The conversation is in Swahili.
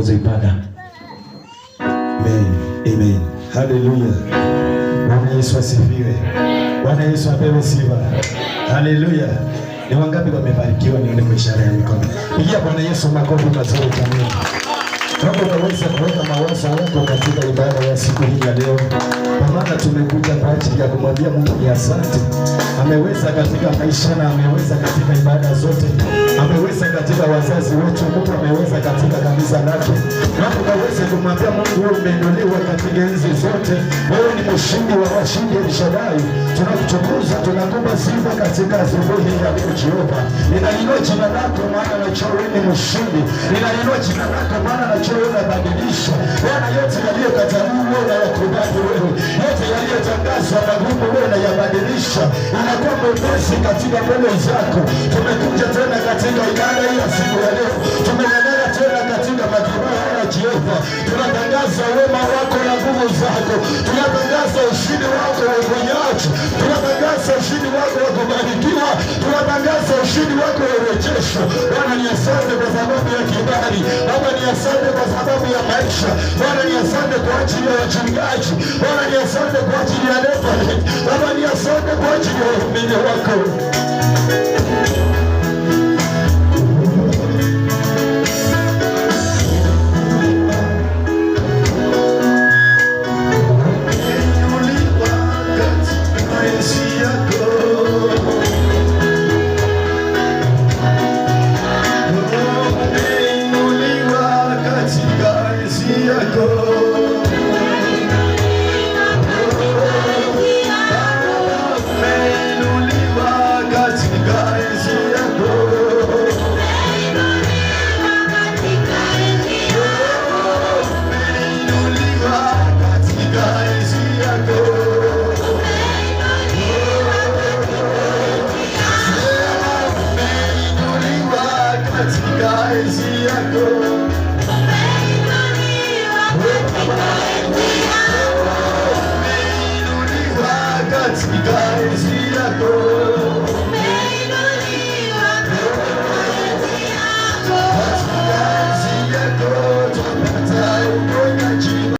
ibada. Amen. Amen. Hallelujah. Bwana Yesu asifiwe. Bwana Yesu apewe sifa. Hallelujah. Ni wangapi wamebarikiwa nione kwa ishara ya mikono? Pigia Bwana Yesu makofi mazuri jamani. Kama unaweza kuweka mawazo yako katika ibada ya siku hii ya leo, kwa maana tumekuja kwa ajili ya kumwambia Mungu ni asante. Ameweza katika maisha na ameweza katika ibada zote. Ameweza katika wazazi wetu, Mungu ameweza katika kanisa lake. Na tunaweza kumwambia Mungu wewe umeinuliwa katika enzi zote. Wewe ni mshindi wa washindi El Shaddai. Tunakutukuza, tunakupa sifa katika asubuhi ya leo Jehova. Ninainua jina lako maana najua wewe ni mshindi. Ninainua jina lako maana najua wewe unabadilisha. Bwana, yote yaliyokataliwa wewe unayakubali wewe. Yote yaliyotangazwa magumu wewe unayabadilisha. Inakuwa mwepesi katika mbele zako. Tumekuja tena katika ibada hii ya siku ya leo. Tumeungana tena katika madhabahu ya Jehova. Tunatangaza wema wako na nguvu zako. Tunatangaza ushindi wako wa uponyaji. Tunatangaza ushindi wako wa kubarikiwa. Tunatangaza ushindi wako wa urejesho. Bwana, ni asante kwa sababu ya kibali. Baba, ni asante kwa sababu ya maisha. Bwana, ni asante kwa ajili ya wachungaji. Bwana, ni asante kwa ajili ya Nevalet. Baba, ni asante kwa ajili ya waumini wako. Go.